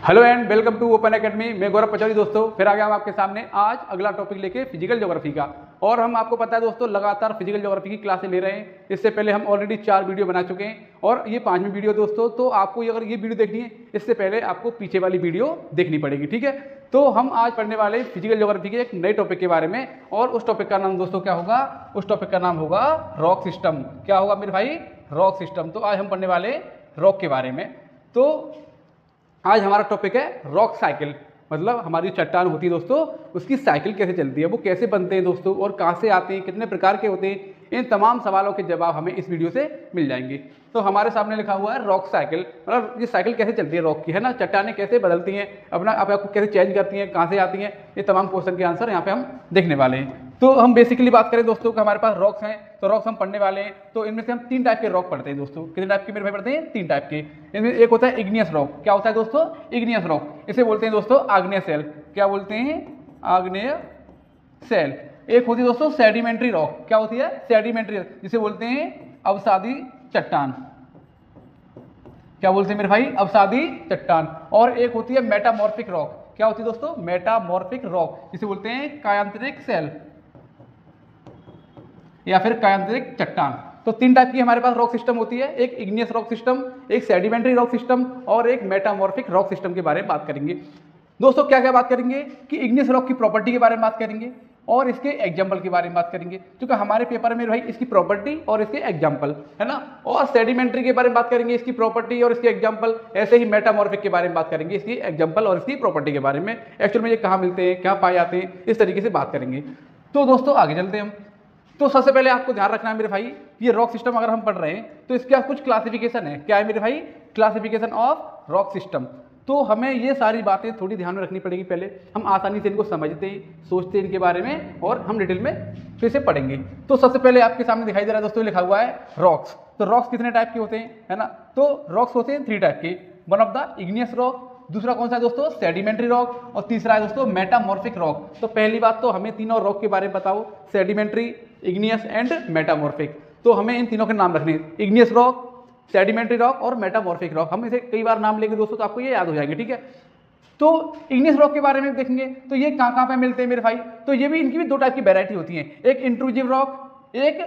Hello and welcome to open academy. मैं गौरव पचौरी दोस्तों फिर आ गया हम आपके सामने आज अगला टॉपिक लेके फिजिकल ज्योग्राफी का। और हम आपको पता है दोस्तों लगातार फिजिकल ज्योग्राफी की क्लासें ले रहे हैं। इससे पहले हम ऑलरेडी 4 वीडियो बना चुके हैं और ये 5वीं वीडियो दोस्तों। तो आपको अगर ये वीडियो देखनी है इससे पहले आपको पीछे वाली वीडियो देखनी पड़ेगी, ठीक है। तो हम आज पढ़ने वाले फिजिकल ज्योग्राफी के एक नए टॉपिक के बारे में, और उस टॉपिक का नाम दोस्तों क्या होगा? उस टॉपिक का नाम होगा रॉक सिस्टम। क्या होगा मेरे भाई? Rock system. तो आज हम पढ़ने वाले रॉक के बारे में। तो आज हमारा टॉपिक है रॉक साइकिल, मतलब हमारी चट्टान होती है दोस्तों, उसकी साइकिल कैसे चलती है, वो कैसे बनते हैं दोस्तों, और कहाँ से आते हैं, कितने प्रकार के होते हैं। इन तमाम सवालों के जवाब हमें इस वीडियो से मिल जाएंगे। तो हमारे सामने लिखा हुआ है रॉक साइकिल, मतलब ये साइकिल कैसे चलती है रॉक की, है ना। चट्टानें कैसे बदलती हैं, अपना आपको कैसे चेंज करती हैं, कहाँ से आती हैं, ये तमाम क्वेश्चन के आंसर यहाँ पे हम देखने वाले हैं। तो हम बेसिकली बात करें दोस्तों कि हमारे पास रॉक्स हैं, तो रॉक्स हम पढ़ने वाले हैं। तो इनमें से हम 3 टाइप के रॉक पढ़ते हैं दोस्तों। कितने टाइप के मेरे भाई पढ़ते हैं? 3 टाइप के। इनमें एक होता है इग्नियस रॉक। क्या होता है दोस्तों? Igneous rock. इसे बोलते हैं दोस्तों आग्नेय सेल। क्या बोलते हैं? आग्नेय सेल। एक होती है दोस्तों सेडिमेंट्री रॉक। क्या होती है? सेडिमेंट्री, जिसे बोलते हैं अवसादी चट्टान। क्या बोलते हैं मेरे भाई? अवसादी चट्टान। और एक होती है मेटामॉर्फिक रॉक। क्या होती है दोस्तों? मेटामॉर्फिक रॉक, जिसे बोलते हैं कायांतरिक सेल या फिर कायांतरिक चट्टान। तो 3 टाइप की हमारे पास रॉक सिस्टम होती है, एक इग्नियस रॉक सिस्टम, एक सेडिमेंट्री रॉक सिस्टम और एक मेटामॉर्फिक रॉक सिस्टम के बारे में बात करेंगे दोस्तों। क्या क्या बात करेंगे कि इग्नियस रॉक की प्रॉपर्टी के बारे में बात करेंगे और इसके एग्जाम्पल के बारे में बात करेंगे, क्योंकि हमारे पेपर में भाई इसकी प्रॉपर्टी और इसके एग्जाम्पल, है ना। और सेडिमेंट्री के बारे में बात करेंगे, इसकी प्रॉपर्टी और इसके एग्जाम्पल। ऐसे ही मेटामॉर्फिक के बारे में बात करेंगे, इसकी एग्जाम्पल और इसकी प्रॉपर्टी के बारे में, एक्चुअल में ये कहाँ मिलते हैं, क्या पाए जाते हैं, इस तरीके से बात करेंगे। तो दोस्तों आगे चलते हैं हम। तो सबसे पहले आपको ध्यान रखना है मेरे भाई, ये रॉक सिस्टम अगर हम पढ़ रहे हैं तो इसका कुछ क्लासिफिकेशन है। क्या है मेरे भाई? Classification of rock system. तो हमें ये सारी बातें थोड़ी ध्यान में रखनी पड़ेगी। पहले हम आसानी से इनको समझते हैं, सोचते हैं इनके बारे में, और हम डिटेल में फिर से पढ़ेंगे। तो सबसे पहले आपके सामने दिखाई दे रहा है दोस्तों, लिखा हुआ है रॉक्स। तो रॉक्स कितने टाइप के होते हैं, है ना। तो रॉक्स होते हैं 3 टाइप के। One of the igneous rock, दूसरा कौन सा है दोस्तों? सेडिमेंट्री रॉक, और तीसरा है दोस्तों मेटामॉर्फिक रॉक। तो पहली बात तो हमें तीनों रॉक के बारे में बताओ, सेडिमेंट्री, इग्नियस एंड मेटामॉर्फिक। तो हमें इन तीनों के नाम रखने हैं, इग्नियस रॉक, सेडिमेंट्री रॉक और मेटामॉर्फिक रॉक। हम इसे कई बार नाम लेंगे दोस्तों तो आपको ये याद हो जाएंगे, ठीक है। तो इग्नियस रॉक के बारे में देखेंगे तो ये कहाँ कहाँ पे मिलते हैं मेरे भाई? तो ये भी, इनकी भी 2 टाइप की वैरायटी होती है, एक इंट्रूजिव रॉक, एक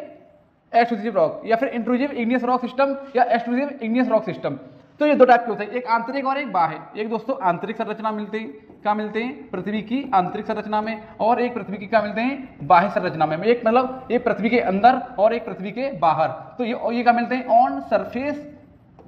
एक्सक्लूसिव रॉक, या फिर इंट्रूजिव इग्नियस रॉक सिस्टम या एक्सक्लूसिव इग्नियस रॉक सिस्टम। तो ये 2 टाइप के होते हैं, एक आंतरिक और एक बाह्य। एक दोस्तों आंतरिक संरचना मिलते हैं, क्या मिलते हैं? पृथ्वी की आंतरिक संरचना में, और एक पृथ्वी की क्या मिलते हैं? बाह्य संरचना में। एक मतलब एक पृथ्वी के अंदर और एक पृथ्वी के बाहर। तो ये क्या मिलते हैं? ऑन सरफेस,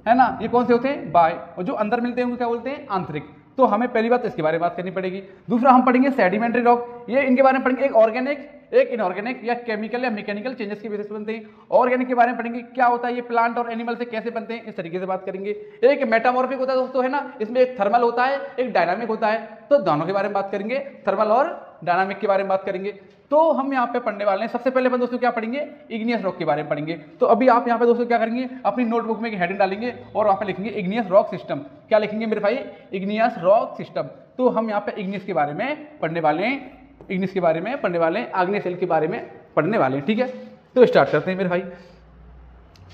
है ना। ये कौन से होते हैं? बाह्य। और जो अंदर मिलते हैं उनको क्या बोलते हैं? आंतरिक। तो हमें पहली बात इसके बारे में बात करनी पड़ेगी। दूसरा हम पढ़ेंगे सेडिमेंट्री रॉक। ये इनके बारे में पढ़ेंगे, एक ऑर्गेनिक, एक इनऑर्गेनिक या केमिकल या मैकेनिकल चेंजेस की बेसिस पे बनते हैं। ऑर्गेनिक के बारे में पढ़ेंगे, क्या होता है ये प्लांट और एनिमल से कैसे बनते हैं, इस तरीके से बात करेंगे। एक मेटामॉर्फिक होता है दोस्तों, है ना, इसमें एक थर्मल होता है, एक डायनामिक होता है। तो दोनों के बारे में बात करेंगे, थर्मल और डायनामिक के बारे में बात करेंगे। तो हम यहाँ पे पढ़ने वाले हैं सबसे पहले अपन दोस्तों क्या पढ़ेंगे? इग्नियस रॉक के बारे में पढ़ेंगे। तो अभी आप यहाँ पे दोस्तों क्या करेंगे? अपनी नोटबुक में एक हेडिंग डालेंगे और वहाँ पे लिखेंगे इग्नियस रॉक सिस्टम। क्या लिखेंगे मेरे भाई? Igneous rock system. तो हम यहाँ पे इग्नियस के बारे में पढ़ने वाले हैं, इग्नियस के बारे में पढ़ने वाले हैं, आग्नेय सेल के बारे में पढ़ने वाले हैं, ठीक है। तो स्टार्ट करते हैं मेरे भाई।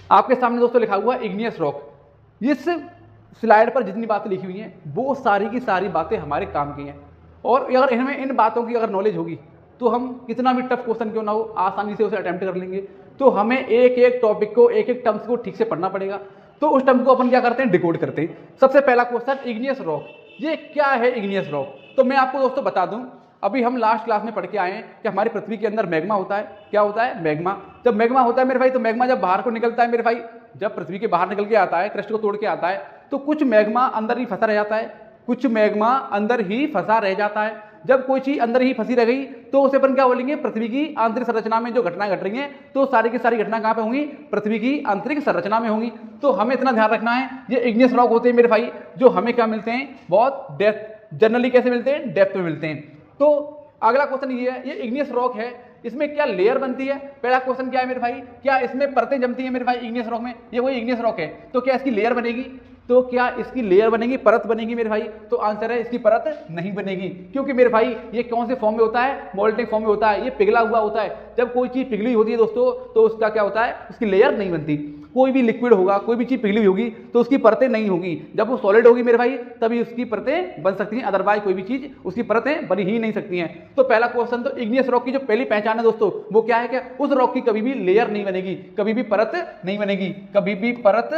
आपके सामने दोस्तों लिखा हुआ है इग्नियस रॉक। इस स्लाइड पर जितनी बातें लिखी हुई हैं वो सारी की सारी बातें हमारे काम की हैं, और अगर इनमें इन बातों की अगर नॉलेज होगी तो हम कितना भी टफ क्वेश्चन क्यों ना हो आसानी से उसे अटेम्प्ट कर लेंगे। तो हमें एक एक टॉपिक को, एक एक टर्म्स को ठीक से पढ़ना पड़ेगा। तो उस टर्म को अपन क्या करते हैं? डिकोड करते हैं। सबसे पहला क्वेश्चन, इग्नियस रॉक, ये क्या है इग्नियस रॉक? तो मैं आपको दोस्तों बता दूं, अभी हम लास्ट क्लास में पढ़ के आए हैं कि हमारी पृथ्वी के अंदर मैग्मा होता है। क्या होता है? मैग्मा। जब मैग्मा होता है मेरे भाई, तो मैग्मा जब बाहर को निकलता है मेरे भाई, जब पृथ्वी के बाहर निकल के आता है, क्रस्ट को तोड़ के आता है, तो कुछ मैग्मा अंदर ही फंसा रह जाता है, कुछ मैग्मा अंदर ही फंसा रह जाता है। जब कोई चीज अंदर ही फंसी रह गई तो उसे अपन क्या बोलेंगे? पृथ्वी की आंतरिक संरचना में जो घटनाएं घट रही हैं, तो सारी की सारी घटना कहाँ पे होंगी? पृथ्वी की आंतरिक संरचना में होंगी। तो हमें इतना ध्यान रखना है, ये इग्नियस रॉक होते हैं मेरे भाई, जो हमें क्या मिलते हैं? बहुत डेप्थ, जनरली कैसे मिलते हैं? डेप्थ में मिलते हैं। तो अगला क्वेश्चन ये है, ये इग्नियस रॉक है, इसमें क्या लेयर बनती है? पहला क्वेश्चन क्या है मेरे भाई? क्या इसमें परतें जमती है मेरे भाई इग्नियस रॉक में? ये वही इग्नियस रॉक है, तो क्या इसकी लेयर बनेगी? तो क्या इसकी लेयर बनेगी, परत बनेगी मेरे भाई? तो आंसर है इसकी परत नहीं बनेगी, क्योंकि मेरे भाई ये कौन से फॉर्म में होता है? मोल्टिंग फॉर्म में होता है, ये पिघला हुआ होता है। जब कोई चीज पिघली होती है दोस्तों तो उसका क्या होता है? उसकी लेयर नहीं बनती। कोई भी लिक्विड होगा, कोई भी चीज पिघली हुई होगी तो उसकी परतें नहीं होगी। जब वो सॉलिड होगी मेरे भाई तभी उसकी परतें बन सकती हैं, अदरवाइज कोई भी चीज उसकी परतें बनी ही नहीं सकती हैं। तो पहला क्वेश्चन, तो इग्नियस रॉक की जो पहली पहचान है दोस्तों वो क्या है, क्या उस रॉक की कभी भी लेयर नहीं बनेगी, कभी भी परत नहीं बनेगी, कभी भी परत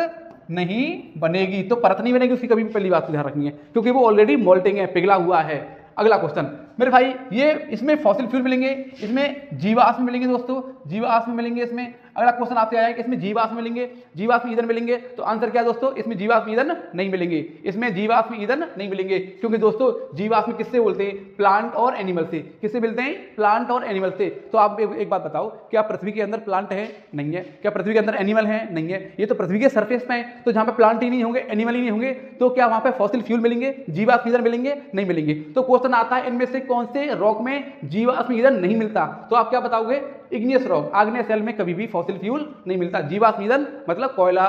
नहीं बनेगी। तो परत नहीं बनेगी उसकी कभी भी, पहली बात ध्यान रखनी है, क्योंकि वो ऑलरेडी मोल्टिंग है, पिघला हुआ है। अगला क्वेश्चन मेरे भाई, ये इसमें फॉसिल फ्यूल मिलेंगे, इसमें जीवाश्म मिलेंगे दोस्तों, जीवाश्म मिलेंगे इसमें। अगला क्वेश्चन आपसे आया कि इसमें जीवाश्म मिलेंगे, जीवाश्म ईंधन मिलेंगे, तो आंसर क्या है दोस्तों, इसमें जीवाश्म ईंधन नहीं मिलेंगे, इसमें जीवाश्म ईंधन नहीं मिलेंगे, क्योंकि दोस्तों जीवाश्म किससे बोलते हैं, प्लांट और एनिमल से। किससे मिलते हैं, प्लांट और एनिमल से। तो आप एक बात बताओ, क्या पृथ्वी के अंदर प्लांट है, नहीं है? क्या पृथ्वी के अंदर एनिमल है, नहीं है? ये तो पृथ्वी के सरफेस पे है, तो जहां पे प्लांट ही नहीं होंगे, एनिमल ही नहीं होंगे, तो क्या वहां पे फॉसिल फ्यूल मिलेंगे, जीवाश्म ईंधन मिलेंगे, नहीं मिलेंगे। तो क्वेश्चन आता है इनमें से कौन से रॉक में जीवाश्म ईंधन नहीं मिलता, तो आप क्या बताओगे, इग्नियस रॉक, आग्नेय शेल में कभी भी फॉसिल फ्यूल नहीं मिलता। जीवाश्म ईंधन मतलब कोयला,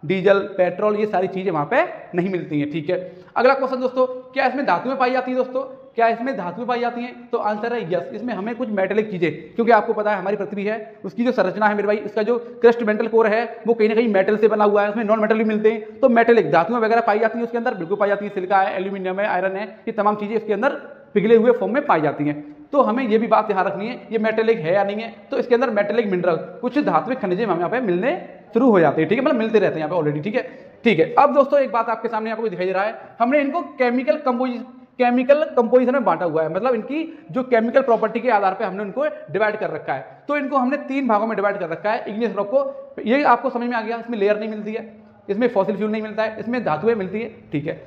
डीजल, पेट्रोल, ये सारी चीजें वहां पे नहीं मिलती हैं, ठीक है। अगला क्वेश्चन दोस्तों, क्या इसमें धातुएं पाई जाती है दोस्तों, क्या इसमें धातुएं पाई जाती हैं, तो आंसर है यस, इसमें हमें कुछ मेटेलिक चीजें, क्योंकि आपको पता है हमारी पृथ्वी है, उसकी जो संरचना है मेरे भाई, इसका जो क्रस्ट मेंटल कोर है वो कहीं ना कहीं मेटल से बना हुआ है, उसमें नॉन मेटल भी मिलते हैं, तो मेटेलिक धातुएं वगैरह पाई जाती हैं उसके अंदर, बिल्कुल पाई जाती है, सिलिका है, एल्यूमिनियम है, आयरन है, ये तमाम चीजें इसके अंदर पिघले हुए फॉर्म में पाई जाती हैं। तो हमें ये भी बात ध्यान रखनी है, ये मेटेलिक है या नहीं है, तो इसके अंदर मेटेलिक मिनरल, कुछ धात्विक खनिज हमें यहाँ पे मिलने शुरू हो जाते हैं, ठीक है, मतलब मिलते रहते हैं यहाँ पे ऑलरेडी, ठीक है, ठीक है। अब दोस्तों एक बात आपके सामने आपको दिखाई दे रहा है, हमने इनको केमिकल कंपोजिशन में बांटा हुआ है, मतलब इनकी जो केमिकल प्रॉपर्टी के आधार पे हमने उनको डिवाइड कर रखा है। तो इनको हमने 3 भागों में डिवाइड कर रखा है इग्नियस रॉक को। ये आपको समझ में आ गया, इसमें लेयर नहीं मिलती है, इसमें फॉसिल फ्यूल नहीं मिलता है, इसमें धातुएं मिलती है, ठीक है।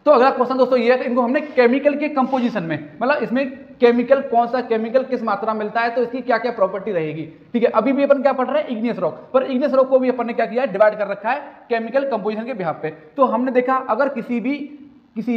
तो अगला क्वेश्चन दोस्तों ये है कि इनको हमने केमिकल के कंपोजिशन में, मतलब इसमें केमिकल, कौन सा केमिकल किस मात्रा में मिलता है, तो इसकी क्या क्या प्रॉपर्टी रहेगी, ठीक है। अभी भी अपन क्या पढ़ रहे हैं, इग्नियस रॉक, पर इग्नियस रॉक को भी अपन ने क्या किया है, डिवाइड कर रखा है केमिकल कंपोजिशन के बिहाफ पे। तो हमने देखा अगर किसी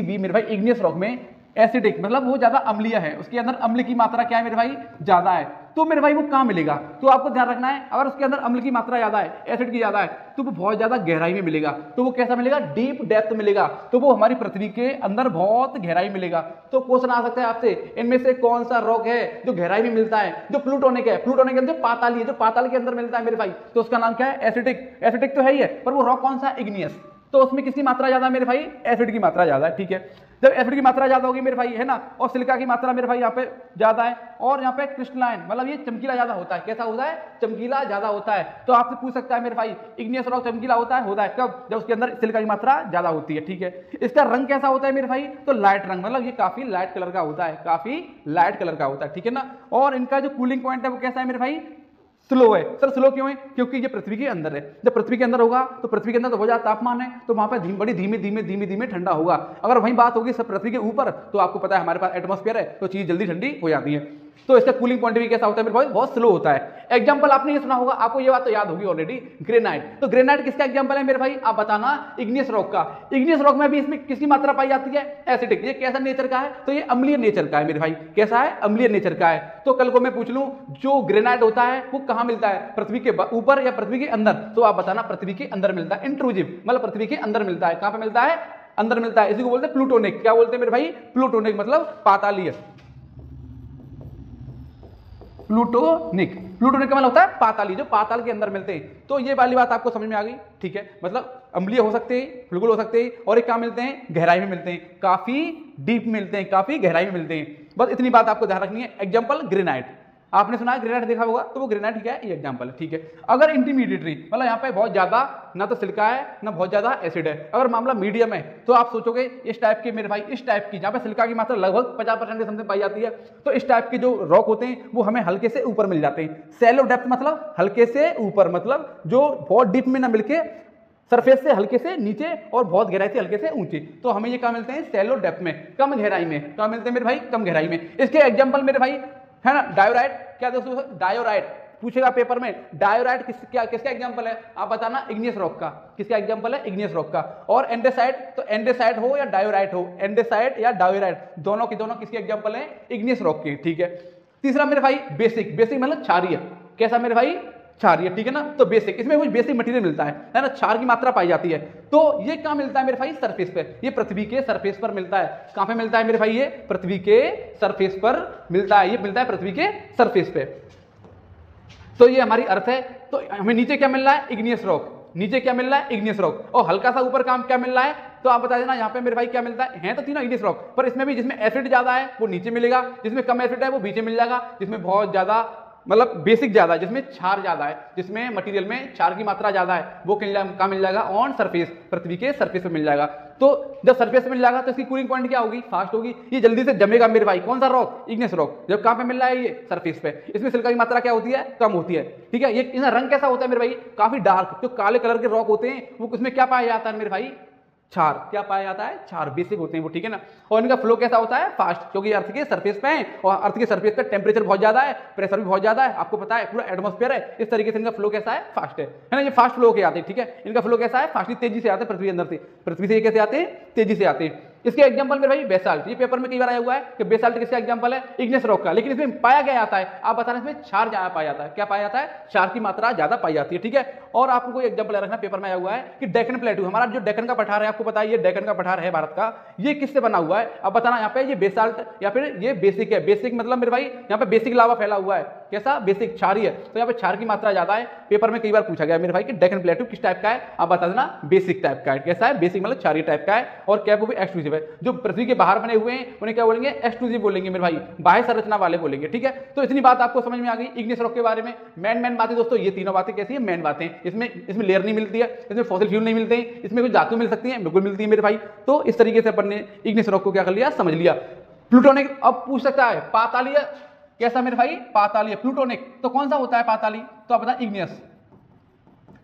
भी मेरे भाई इग्नियस रॉक में एसिडिक, मतलब वो ज्यादा अम्लीय है, उसके अंदर अम्ल की मात्रा क्या है मेरे भाई, ज्यादा है, तो मेरे भाई वो कहां मिलेगा, तो आपको ध्यान रखना है, अगर उसके अंदर अम्ल की मात्रा ज्यादा है, एसिड की ज्यादा है, तो वो बहुत ज्यादा गहराई में मिलेगा। तो वो कैसा मिलेगा, डीप डेप्थ मिलेगा, तो वो हमारी पृथ्वी के अंदर बहुत गहराई मिलेगा। तो क्वेश्चन आ सकता है आपसे, इनमें से कौन सा रॉक है जो गहराई में मिलता है, जो प्लूटोनिक है, प्लूटोनिक के अंदर पाताली है, जो पाताल के अंदर मिलता है मेरे भाई, तो उसका नाम क्या है, एसिडिक। एसिडिक तो है ही है, पर वो रॉक कौन सा, इग्नियस, तो उसमें किसकी मात्रा ज्यादा है मेरे भाई, एसिड की मात्रा ज्यादा है, ठीक है। जब एसिड की मात्रा ज्यादा होगी मेरे भाई, है ना, और सिलिका की मात्रा मेरे भाई यहाँ पे ज्यादा है, और यहाँ पे क्रिस्टलाइन, मतलब ये चमकीला ज्यादा होता है, कैसा होता है, चमकीला ज्यादा होता है। तो आपसे पूछ सकता है मेरे भाई, इग्नियस रॉक चमकीला होता है कब, जब उसके अंदर सिलिका की मात्रा ज्यादा होती है, ठीक है। इसका रंग कैसा होता है मेरे भाई, तो लाइट रंग, मतलब ये काफी लाइट कलर का होता है, काफी लाइट कलर का होता है, ठीक है ना। और इनका जो कूलिंग पॉइंट है वो कैसा है मेरे भाई, स्लो है। सर स्लो क्यों है, क्योंकि ये पृथ्वी के अंदर है, जब पृथ्वी के अंदर होगा तो पृथ्वी के अंदर तो बहुत ज्यादा तापमान है, तो वहां पर बड़ी धीमे ठंडा होगा। अगर वहीं बात होगी सब पृथ्वी के ऊपर, तो आपको पता है हमारे पास एटमॉस्फेयर है, तो चीज जल्दी ठंडी हो जाती है। तो इसका कूलिंग पॉइंट भी कैसा होता है मेरे भाई, बहुत स्लो होता है। एग्जांपल आपने ये सुना होगा, आपको ये बात तो याद होगी ऑलरेडी, ग्रेनाइट। तो ग्रेनाइट किसका एग्जांपल है मेरे भाई, आप बताना, इग्नियस रॉक का। इग्नियस रॉक में भी इसमें किसकी मात्रा पाई जाती है, एसिडिक। ये कैसा नेचर का है, तो ये अम्लीय नेचर का है मेरे भाई, कैसा है, अम्लीय नेचर का है। तो कल को मैं पूछ लूं जो ग्रेनाइट होता है वो कहां मिलता है, पृथ्वी के ऊपर या पृथ्वी के अंदर, तो आप बताना पृथ्वी के अंदर मिलता है, इंट्रूजिव, मतलब पृथ्वी के अंदर मिलता है। कहां पे मिलता है, अंदर मिलता है। इसी को बोलते हैं प्लूटोनिक। क्या बोलते हैं मेरे भाई, प्लूटोनिक, मतलब पातालीय। प्लूटोनिक का मतलब होता है पाताली, जो पाताल के अंदर मिलते हैं। तो ये वाली बात आपको समझ में आ गई, ठीक है। मतलब अम्लीय हो सकते हैं, बिल्कुल हो सकते हैं, और एक कहां मिलते हैं, गहराई में मिलते हैं, काफी डीप मिलते हैं, काफी गहराई में मिलते हैं। बस इतनी बात आपको ध्यान रखनी है। एग्जांपल ग्रेनाइट, आपने सुना है ग्रेनाइट देखा होगा, तो वो ग्रेनाइट क्या है, ये एग्जांपल है, ठीक है। अगर इंटरमीडिएटरी, मतलब यहाँ पे बहुत ज्यादा ना तो सिलिका है ना बहुत ज्यादा एसिड है, अगर मामला मीडियम है, तो आप सोचोगे इस टाइप के मेरे भाई, इस टाइप की जहाँ पे सिलिका की मात्रा लगभग 50% के समथिंग पाई जाती है, तो इस टाइप के जो रॉक होते हैं वो हमें हल्के से ऊपर मिल जाते हैं। सैलो डेप्थ मतलब हल्के से ऊपर, मतलब जो बहुत डीप में ना मिलके सरफेस से हल्के से नीचे और बहुत गहराई से हल्के से ऊंचे, तो हमें ये कहाँ मिलते हैं, सैलो डेप्थ में, कम गहराई में। कहाँ मिलते हैं मेरे भाई, कम गहराई में। इसके एग्जांपल मेरे भाई है ना, डायोराइट। क्या दोस्तों, डायोराइट पूछेगा पेपर में, डायोराइट किसका एग्जांपल है, आप बताना, इग्नियस रॉक का। किसका एग्जांपल है, इग्नियस रॉक का। और एंडेसाइट, तो एंडेसाइट हो या डायोराइट हो, एंडेसाइट या डायोराइट, दोनों की दोनों किसके एग्जांपल है, इग्नियस रॉक के, ठीक है। तीसरा मेरे भाई बेसिक, बेसिक मतलब क्षारीय। कैसा मेरे भाई, क्षारीय, ठीक है ना। तो बेसिक, इसमें कुछ बेसिक मटेरियल मिलता है ना, क्षार की मात्रा पाई जाती है। तो ये कहां मिलता है मेरे भाई, सरफेस पे, ये पृथ्वी के सरफेस पर मिलता है। कहां पे मिलता है मेरे भाई, ये पृथ्वी के सरफेस पर मिलता है, ये मिलता है पृथ्वी के सरफेस पे। तो ये हमारी अर्थ है, तो हमें नीचे क्या मिल रहा है, इग्नियस रॉक, नीचे क्या मिल रहा है, इग्नियस रॉक, और हल्का सा ऊपर काम क्या मिल रहा है, तो आप बता देना यहाँ पे मेरे भाई क्या मिलता है तो तीनों इग्नियस रॉक, पर इसमें भी जिसमें एसिड ज्यादा है वो नीचे मिलेगा, जिसमें कम एसिड है वो बीच में मिल जाएगा, जिसमें बहुत ज्यादा मतलब बेसिक ज्यादा है, जिसमें क्षार ज्यादा है, जिसमें मटेरियल में क्षार की मात्रा ज्यादा है, वो कहाँ मिल जाएगा, ऑन सरफेस, पृथ्वी के सरफेस पे मिल जाएगा। तो जब सरफेस पे मिल जाएगा तो इसकी कूलिंग पॉइंट क्या होगी, फास्ट होगी, ये जल्दी से जमेगा मेरे भाई। कौन सा रॉक, इग्नियस रॉक। जब कहाँ पे मिल रहा है, ये सरफेस पे, इसमें सिलिका की मात्रा क्या होती है, कम होती है, ठीक है। ये इसका रंग कैसा होता है मेरे भाई, काफी डार्क, जो काले कलर के रॉक होते हैं वो उसमें क्या पाया जाता है मेरे भाई, क्षार, क्या पाया जाता है, क्षार, बेसिक होते हैं वो, ठीक है ना। और इनका फ्लो कैसा होता है, फास्ट, क्योंकि अर्थ के सरफेस पे है और अर्थ के सरफेस पे टेम्परेचर बहुत ज्यादा है, प्रेशर भी बहुत ज्यादा है, आपको पता है पूरा एटमॉस्फेयर है, इस तरीके से इनका फ्लो कैसा है, फास्ट है ना। ये फास्ट फ्लो के आते हैं, ठीक है, इनका फ्लो कैसा है, फास्टली, तेजी से आते हैं पृथ्वी के अंदर से, पृथ्वी से ये कैसे आते हैं, तेजी से आते हैं। इसके एग्जांपल मेरे भाई बेसाल्ट, ये पेपर में कई बार आया हुआ है कि बेसाल्ट किसका एग्जांपल है, इग्नियस रॉक का, लेकिन इसमें पाया क्या जाता है, आप बता रहे हैं इसमें क्षार ज्यादा पाया जाता है, क्या पाया जाता है, क्षार की मात्रा ज्यादा पाई जाती है, ठीक है। और आपको कोई एग्जांपल रखना, पेपर में आया हुआ है कि डेक्कन प्लेटू, हमारा जो डेक्कन का पठार है, आपको पता है ये डेक्कन का पठार है भारत का, ये किससे बना हुआ है, अब बताना यहाँ पे, ये बेसाल्ट या फिर ये बेसिक है, बेसिक मतलब मेरे भाई यहाँ पे बेसिक लावा फैला हुआ है, कैसा, बेसिक, क्षारी है, तो यहाँ पे क्षार की मात्रा ज्यादा है। पेपर में कई बार पूछा गया मेरे भाई कि डेक्कन प्लेटू किस टाइप का है, आप बता देना बेसिक टाइप का है, कैसा है, बेसिक मतलब क्षारीय टाइप का है, और क्या वो भी एक्सक्लूसिव है। जो पृथ्वी के बाहर बने हुए हैं उन्हें क्या बोलेंगे, एक्सक्लूसिव बोलेंगे मेरे भाई, बाह्य संरचना वाले बोलेंगे, ठीक है। तो इतनी बात आपको समझ में आ गई इग्नियस रॉक के बारे में। मेन बातें दोस्तों ये तीनों बातें कैसी है, मेन बातें, इसमें लेयर नहीं मिलती है, इसमें फॉसिल फ्यूल नहीं मिलते हैं, इसमें कुछ धातु मिल सकती है, बिल्कुल मिलती है मेरे भाई। तो इस तरीके से अपन ने इग्नियस रॉक को क्या कर लिया, समझ लिया। प्लूटोनिक, अब पूछ सकता है पातालीय कैसा मेरे भाई, पातालीय, प्लूटोनिक तो कौन सा होता है पाताली, तो आप बता इग्नियस,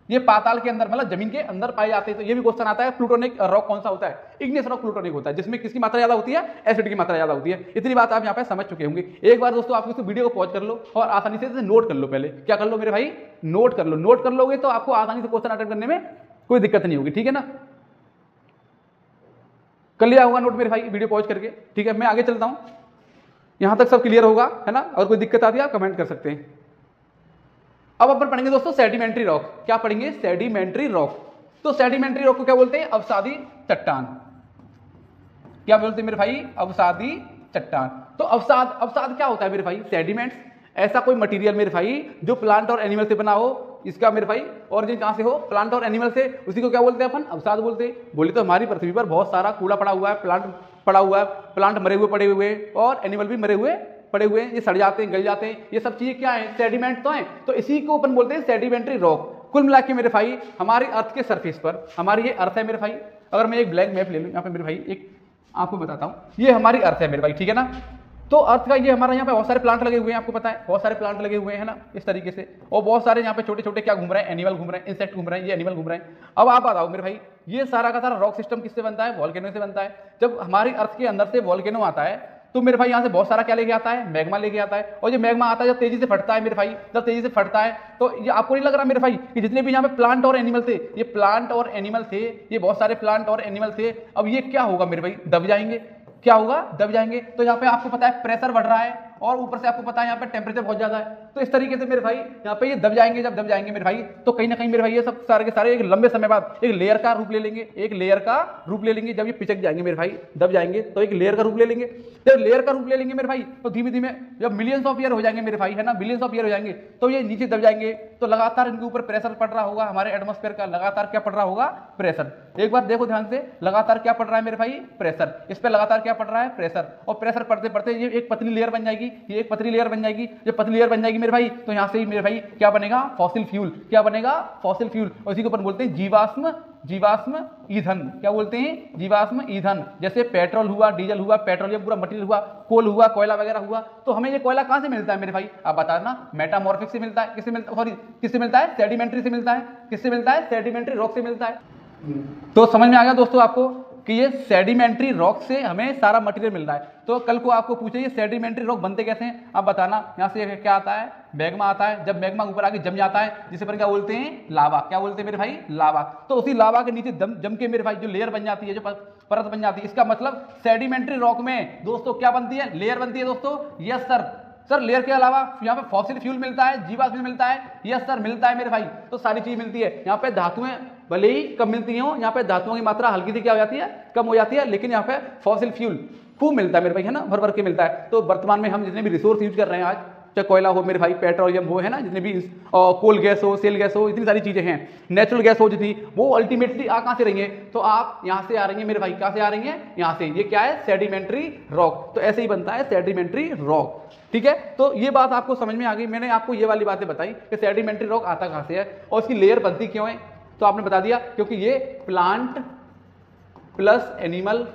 ये पाताल के अंदर मतलब जमीन के अंदर पाए जाते हैं। तो ये भी क्वेश्चन आता है प्लूटोनिक रॉक कौन सा होता है, इग्नियस रॉक प्लूटोनिक होता है, जिसमें किसकी मात्रा ज्यादा होती है, एसिड की मात्रा ज्यादा होती है। इतनी बात आप यहाँ पे समझ चुके होंगे। एक बार दोस्तों आप इस वीडियो को पॉज कर लो और आसानी से नोट कर लो, पहले क्या कर लो मेरे भाई, नोट कर लो, नोट कर लोगे तो आपको आसानी से क्वेश्चन अटेंड करने में कोई दिक्कत नहीं होगी, ठीक है ना। कर लिया होगा नोट मेरे भाई वीडियो पॉज करके, ठीक है। मैं आगे चलता हूं, यहां तक सब क्लियर होगा, है ना। और कोई दिक्कत आती है आप कमेंट कर सकते हैं। अब अपन पढ़ेंगे दोस्तों सेडिमेंट्री रॉक, क्या पढ़ेंगे, सेडिमेंट्री रॉक। तो सेडिमेंट्री रॉक को क्या बोलते हैं, अवसादी चट्टान, क्या बोलते हैं मेरे भाई, अवसादी चट्टान। तो अवसाद क्या होता है मेरे भाई, सेडिमेंट्स, ऐसा कोई मटेरियल मेरे भाई जो प्लांट और एनिमल से बना हो, इसका मेरे भाई ओरिजिन कहां से हो, प्लांट और एनिमल से, उसी को क्या बोलते हैं अपन, अवसाद बोलते हैं। बोले तो हमारी पृथ्वी पर बहुत सारा कूड़ा पड़ा हुआ है, प्लांट पड़ा हुआ है, प्लांट मरे हुए पड़े हुए और एनिमल भी मरे हुए पड़े हुए हैं, ये सड़ जाते हैं, गल जाते हैं, ये सब चीजें क्या है, सेडिमेंट तो हैं। तो इसी को अपन बोलते हैं सेडिमेंट्री रॉक। कुल मिला के मेरे भाई हमारी अर्थ के सरफेस पर, हमारी ये अर्थ है मेरे भाई, अगर मैं एक ब्लैक मैप ले लूं यहाँ पे मेरे भाई, एक आपको बताता हूँ, ये हमारी अर्थ है मेरे भाई, ठीक है ना। तो अर्थ का ये हमारा यहाँ पे बहुत सारे प्लांट लगे हुए हैं, आपको पता है बहुत सारे प्लांट लगे हुए हैं ना, इस तरीके से, और बहुत सारे यहाँ पे छोटे छोटे क्या घूम रहे हैं, एनिमल घूम रहे हैं, इंसेक्ट घूम रहे हैं, ये एनिमल घूम रहे हैं। अब आप बताओ मेरे भाई, ये सारा का सारा रॉक सिस्टम किससे बनता है, वॉल्केनो से बनता है। जब हमारी अर्थ के अंदर से वॉल्केनो आता है तो मेरे भाई यहाँ से बहुत सारा क्या लेके आता है, मैग्मा लेके आता है। और ये मैग्मा आता है जब तेजी से फटता है मेरे भाई, जब तेजी से फटता है तो ये आपको नहीं लग रहा मेरे भाई कि जितने भी यहाँ पे प्लांट और एनिमल थे, ये प्लांट और एनिमल थे, ये बहुत सारे प्लांट और एनिमल थे, अब ये क्या होगा मेरे भाई, दब जाएंगे, क्या होगा, दब जाएंगे। तो यहाँ पे आपको पता है प्रेशर बढ़ रहा है और ऊपर से आपको पता है यहाँ पे टेम्परेचर बहुत ज्यादा है, तो इस तरीके से मेरे भाई यहाँ पे ये दब जाएंगे। जब दब जाएंगे मेरे भाई तो कहीं ना कहीं मेरे भाई ये सब सारे के सारे एक लंबे समय बाद एक लेयर का रूप ले लेंगे, एक लेयर का रूप ले लेंगे। जब ये पिचक जाएंगे मेरे भाई, दब जाएंगे तो एक लेयर का रूप ले लेंगे। जब लेयर का रूप ले लेंगे मेरे भाई तो धीमे धीमे जब मिलियंस ऑफ ईयर हो जाएंगे मेरे भाई, है ना, मिलियंस ऑफ ईयर हो जाएंगे तो ये नीचे दब जाएंगे। तो लगातार इनके ऊपर प्रेशर पड़ रहा होगा, हमारे एटमॉस्फेयर का लगातार क्या पड़ रहा होगा, प्रेशर। एक बार देखो ध्यान से, लगातार क्या पड़ रहा है मेरे भाई, प्रेशर। इस पर लगातार क्या पड़ रहा है, प्रेशर। और प्रेशर पड़ते पड़ते ये एक पतली लेयर बन जाएगी, ये एक पतली लेयर बन जाएगी। जब पतली लेयर बन जाएगी मेरे भाई तो यहाँ से ही मेरे भाई क्या बनेगा, फॉसिल फ्यूल। क्या बनेगा, फॉसिल फ्यूल। और इसी को अपन बोलते हैं जीवाश्म ईंधन। क्या बोलते हैं, जीवाश्म ईंधन। जैसे पेट्रोल हुआ, डीजल हुआ, पेट्रोलियम पूरा मटेरियल हुआ, कोल हुआ, कोयला वगैरह हुआ। तो हमें ये कोयला कहां से मिलता है मेरे भाई, आप बताना। मेटामॉर्फिक से मिलता है, किससे मिलता, सॉरी किससे मिलता है, सेडिमेंट्री से मिलता है। किससे मिलता है, सेडिमेंट्री रॉक से मिलता है। तो समझ में आ गया दोस्तों आपको कि ये सेडिमेंट्री रॉक से हमें सारा मटेरियल मिल रहा है। तो कल को आपको पूछे ये सेडिमेंट्री रॉक बनते कैसे हैं, आप बताना। यहाँ से क्या आता है, मैग्मा आता है। जब मैग्मा ऊपर आके जम जाता है जिसे पर क्या बोलते हैं, लावा। क्या बोलते हैं मेरे भाई, लावा। तो उसी लावा के नीचे जम के मेरे भाई जो लेयर बन जाती है, जो परत बन जाती है, इसका मतलब सेडिमेंट्री रॉक में दोस्तों क्या बनती है, लेयर बनती है दोस्तों। यस सर लेयर के अलावा यहाँ पे फॉसिल फ्यूल मिलता है, जीवाश्म मिलता है। यस सर मिलता है मेरे भाई। तो सारी चीज मिलती है। यहाँ पे धातुएं भले ही कम मिलती हो, यहाँ पे धातुओं की मात्रा हल्की सी क्या हो जाती है, कम हो जाती है, लेकिन यहाँ पे फॉसिल फ्यूल खूब मिलता है मेरे भाई, है ना, भर भर के मिलता है। तो वर्तमान में हम जितने भी रिसोर्स यूज कर रहे हैं आज, चाहे कोयला हो मेरे भाई, पेट्रोलियम हो, है ना, जितने भी कोल गैस हो, सेल गैस हो, इतनी सारी चीजें हैं, नेचुरल गैस हो जितनी, वो अल्टीमेटली आ कहां से रही है? तो आप यहां से आ रही है मेरे भाई, कहां से आ रही है? यहां से। ये क्या है? Sedimentary rock. तो ऐसे ही बनता है सेडिमेंट्री रॉक, ठीक है। तो ये बात आपको समझ में आ गई। मैंने आपको ये वाली बातें बताई कि सेडिमेंट्री रॉक आता कहां से है और इसकी लेयर बनती क्यों है। तो आपने बता दिया क्योंकि ये प्लांट प्लस एनिमल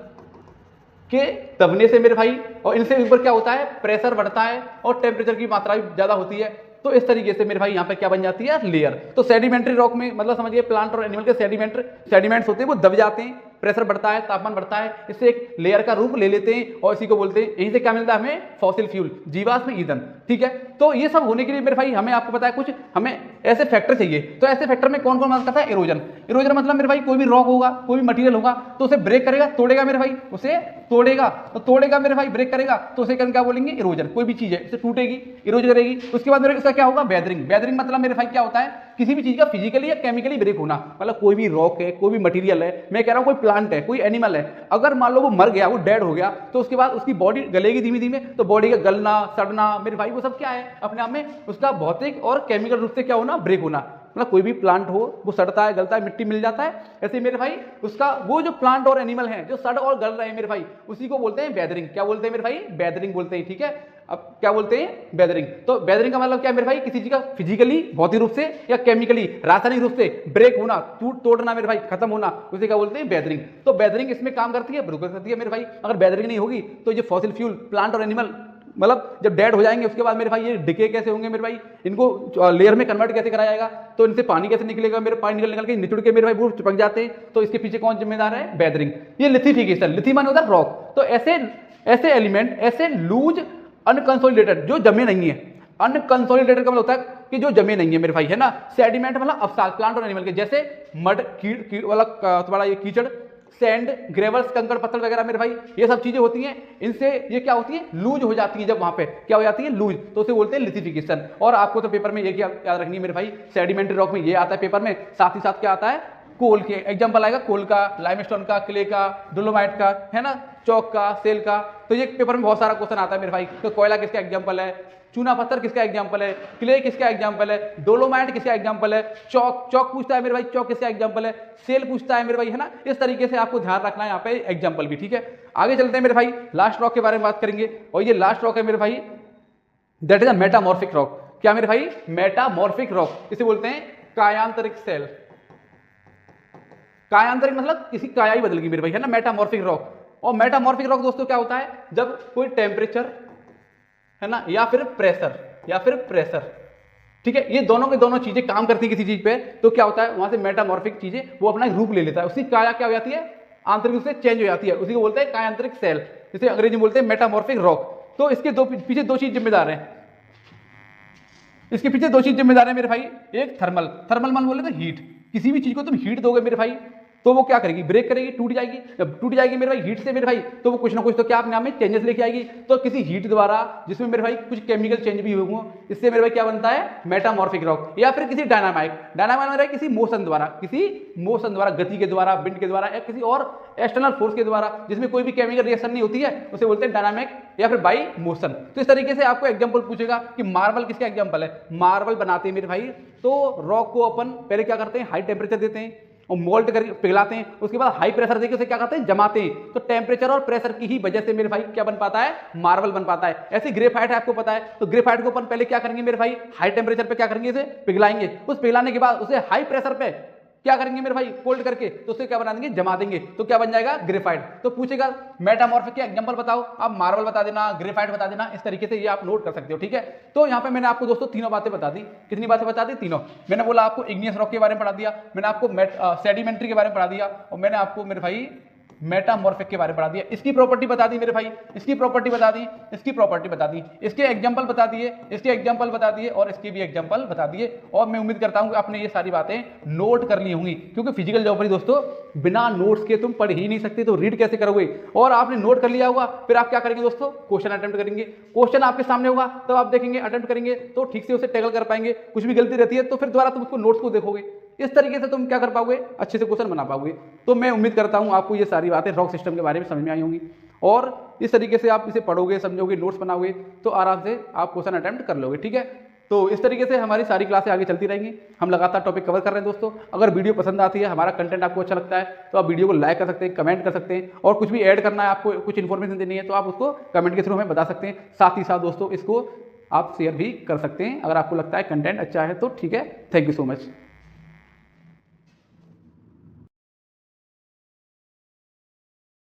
के दबने से मेरे भाई, और इनसे ऊपर क्या होता है? प्रेशर बढ़ता है और टेम्परेचर की मात्रा भी ज्यादा होती है। तो इस तरीके से मेरे भाई यहाँ पे क्या बन जाती है? लेयर। तो सेडिमेंट्री रॉक में मतलब समझिए प्लांट और एनिमल के सेडिमेंट्स होते हैं, वो दब जाते हैं, प्रेशर बढ़ता है, तापमान बढ़ता है, इससे एक लेयर का रूप ले लेते हैं और इसी को बोलते हैं, यहीं से क्या मिलता है हमें? फॉसिल फ्यूल, जीवाश्म ईंधन, ठीक है। तो ये सब होने के लिए मेरे भाई हमें, आपको पता है कुछ, हमें ऐसे फैक्टर चाहिए। तो ऐसे फैक्टर में कौन कौन मदद करता है? इरोजन। इरोजन मतलब मेरे भाई कोई भी रॉक होगा, कोई भी मटेरियल होगा तो उसे ब्रेक करेगा, तोड़ेगा मेरे भाई, उसे तोड़ेगा, तो तोड़ेगा मेरे भाई, ब्रेक करेगा, तो उसे क्या बोलेंगे? इरोजन। कोई भी चीज है उसे टूटेगी, इरोज करेगी। उसके बाद मेरे इसका क्या होगा? वेदरिंग। वेदरिंग मतलब मेरे भाई क्या होता है? किसी भी चीज का फिजिकली या केमिकली ब्रेक होना। मतलब कोई भी रॉक है, कोई भी मटेरियल है, मैं कह रहा हूं कोई प्लांट है, कोई एनिमल है, अगर मान लो वो मर गया, वो डेड हो गया, तो उसके बाद उसकी बॉडी गलेगी धीमे धीमे, तो बॉडी का गलना, सड़ना मेरे भाई, वो सब क्या है? अपने आप में उसका भौतिक और केमिकल रूप से क्या होना? ब्रेक होना। मतलब कोई भी प्लांट हो, वो सड़ता है, गलता है, मिट्टी मिल जाता है, ऐसे मेरे भाई उसका वो जो प्लांट और एनिमल है जो सड़ और गल रहे हैं मेरे भाई, उसी को बोलते हैं वेदरिंग। क्या बोलते हैं मेरे भाई? वेदरिंग बोलते हैं, ठीक है। अब क्या बोलते हैं? वेदरिंग। तो वेदरिंग का मतलब क्या है मेरे भाई? किसी चीज का फिजिकली, भौतिक रूप से या केमिकली, रासायनिक रूप से ब्रेक होना, टूट तोड़ना मेरे भाई, खत्म होना, उसे क्या बोलते हैं? वेदरिंग। तो वेदरिंग इसमें काम करती है, बिल्कुल करती है मेरे भाई। अगर वेदरिंग नहीं होगी तो ये फॉसिल फ्यूल, प्लांट और एनिमल, मतलब जब डेड हो जाएंगे उसके बाद मेरे भाई ये डिके कैसे होंगे मेरे भाई? इनको लेयर में कन्वर्ट कैसे कराया जाएगा? तो इनसे पानी कैसे निकलेगा मेरे? पानी निकल के निचुड़ के मेरे भाई वो चिपक जाते हैं। तो इसके पीछे कौन जिम्मेदार है? वेदरिंग। ये लिथिफिकेशन, लिथी माने होता है रॉक। तो ऐसे एलिमेंट, ऐसे लूज अनकंसोलिडेटेड, जो जमे नहीं है। अनकंसोलिडेटेड का मतलब होता है कि जो जमे नहीं है मेरे भाई, है ना। सेडिमेंट मतलब अवसाद, प्लांट और एनिमल के, जैसे मड, कीड़ वाला तुम्हारा ये कीचड़, सैंड, ग्रेवल्स, कंकड़ पत्थर वगैरह मेरे भाई, ये सब चीजें होती हैं। इनसे ये क्या होती है? लूज हो जाती है। जब वहां पे क्या हो जाती है? लूज। तो उसे बोलते हैं लिथिफिकेशन। और आपको तो पेपर में ये क्या याद रखनी है मेरे भाई? सेडिमेंट्री रॉक में ये आता है पेपर में, साथ ही साथ क्या आता है? कोल के एग्जाम्पल आएगा, कोल का, लाइमस्टोन का, क्ले का, डोलोमाइट का, है ना, चौक का, सेल का। तो ये पेपर में बहुत सारा क्वेश्चन आता है मेरे भाई। तो कोयला किसका एग्जाम्पल है? चूना पत्थर किसका एग्जाम्पल है? क्ले किसका एग्जाम्पल है? डोलोमाइट किसका एग्जाम्पल है? चौक पूछता है मेरे भाई, चौक किसका एग्जाम्पल है? सेल पूछता है मेरे भाई, है ना। इस तरीके से आपको ध्यान रखना है यहाँ पे एग्जाम्पल भी, ठीक है। आगे चलते हैं मेरे भाई, लास्ट रॉक के बारे में बात करेंगे। और ये लास्ट रॉक है मेरे भाई, that is a metamorphic rock. क्या मेरे भाई? Metamorphic rock. इसे बोलते हैं कायांतरिक सेल। कायांतरिक मतलब किसी काया ही बदल गई मेरे भाई, है ना, मेटामॉर्फिक रॉक। और मेटामॉर्फिक रॉक दोस्तों क्या होता है? जब कोई टेम्परेचर, है ना, या फिर प्रेशर, ठीक है, ये दोनों के दोनों चीजें काम करती है किसी चीज पे, तो क्या होता है वहां से मेटामॉर्फिक चीजें वो अपना रूप ले लेता है, उसकी काया क्या हो जाती है? आंतरिक रूप से चेंज हो जाती है। उसी को बोलते हैं कायांतरिक सेल, जिसे अंग्रेजी में बोलते हैं मेटामॉर्फिक रॉक। तो इसके पीछे दो चीज जिम्मेदार है। इसके पीछे दो चीज जिम्मेदार है मेरे भाई। एक थर्मल मान बोले तो हीट। किसी भी चीज को तुम हीट दोगे मेरे भाई तो वो क्या करेगी? ब्रेक करेगी, टूट जाएगी। जब टूट जाएगी मेरे भाई हीट से मेरे भाई, तो वो कुछ ना कुछ तो क्या अपने आप में चेंजेस लेके आएगी। तो किसी हीट द्वारा, जिसमें मेरे भाई कुछ केमिकल चेंज भी हुए, इससे मेरे भाई क्या बनता है? Metamorphic rock. या फिर किसी डायनामाइट मेरे किसी मोशन द्वारा, गति के द्वारा, विंड के द्वारा, या किसी और एक्सटर्नल फोर्स के द्वारा, जिसमें कोई भी केमिकल रिएक्शन नहीं होती है, उसे बोलते हैं डायनामिक या फिर बाई मोशन। तो इस तरीके से आपको एग्जाम्पल पूछेगा कि मार्बल किसका एग्जाम्पल है? मार्बल बनाते हैं मेरे भाई, तो रॉक को अपन पहले क्या करते हैं? हाई टेम्परेचर देते हैं और मोल्ट करके पिघलाते हैं, उसके बाद हाई प्रेशर देके उसे क्या करते हैं? जमाते हैं। तो टेम्परेचर और प्रेशर की ही वजह से मेरे भाई क्या बन पाता है? मार्बल बन पाता है। ऐसे ग्रेफाइट है, आपको पता है। तो ग्रेफाइट को अपन पहले क्या करेंगे मेरे भाई? हाई टेम्परेचर पे क्या करेंगे? इसे पिघलाएंगे। उस पिघलाने के बाद उसे हाई प्रेशर पे क्या करेंगे मेरे भाई? कोल्ड करके, तो उसे क्या बना देंगे? जमा देंगे। तो क्या बन जाएगा? ग्रेफाइट। तो पूछेगा मेटामॉर्फिक के एग्जांपल बताओ, आप मार्बल बता देना, ग्रेफाइट बता देना। इस तरीके से ये आप नोट कर सकते हो, ठीक है। तो यहाँ पे मैंने आपको दोस्तों तीनों बातें बता दी। कितनी बातें बता दी? तीनों। मैंने बोला आपको इग्नियस रॉक के बारे में पढ़ा दिया, मैंने आपको सेडिमेंट्री के बारे में पढ़ा दिया, और मैंने आपको मेरे भाई मेटामॉर्फिक के बारे में पढ़ा दिया। इसकी प्रॉपर्टी बता दी मेरे भाई, इसकी प्रॉपर्टी बता दी, इसकी प्रॉपर्टी बता दी, इसके एग्जांपल बता दिए, इसके एग्जांपल बता दिए, और इसके भी एग्जांपल बता दिए। और मैं उम्मीद करता हूं कि आपने ये सारी बातें नोट कर ली होंगी, क्योंकि फिजिकल ज्योग्राफी दोस्तों बिना नोट्स के तुम पढ़ ही नहीं सकते, तो रीड कैसे करोगे? और आपने नोट कर लिया होगा, फिर आप क्या करेंगे दोस्तों? क्वेश्चन अटेम्प्ट करेंगे। क्वेश्चन आपके सामने होगा तब आप देखेंगे, अटेम्प्ट करेंगे तो ठीक से उसे टैकल कर पाएंगे। कुछ भी गलती रहती है तो फिर दोबारा तुम उसको नोट्स को देखोगे। इस तरीके से तुम क्या कर पाओगे? अच्छे से क्वेश्चन बना पाओगे। तो मैं उम्मीद करता हूं आपको ये सारी बातें रॉक सिस्टम के बारे में समझ में आई होंगी। और इस तरीके से आप इसे पढ़ोगे, समझोगे, नोट्स बनाओगे तो आराम से आप क्वेश्चन अटेम्प्ट कर लोगे। ठीक है, तो इस तरीके से हमारी सारी क्लासें आगे चलती रहेंगी। हम लगातार टॉपिक कवर कर रहे हैं दोस्तों। अगर वीडियो पसंद आती है, हमारा कंटेंट आपको अच्छा लगता है तो आप वीडियो को लाइक कर सकते हैं, कमेंट कर सकते हैं, और कुछ भी ऐड करना है, आपको कुछ इन्फॉर्मेशन देनी है तो आप उसको कमेंट के थ्रू हमें बता सकते हैं। साथ ही साथ दोस्तों इसको आप शेयर भी कर सकते हैं अगर आपको लगता है कंटेंट अच्छा है तो। ठीक है, थैंक यू सो मच।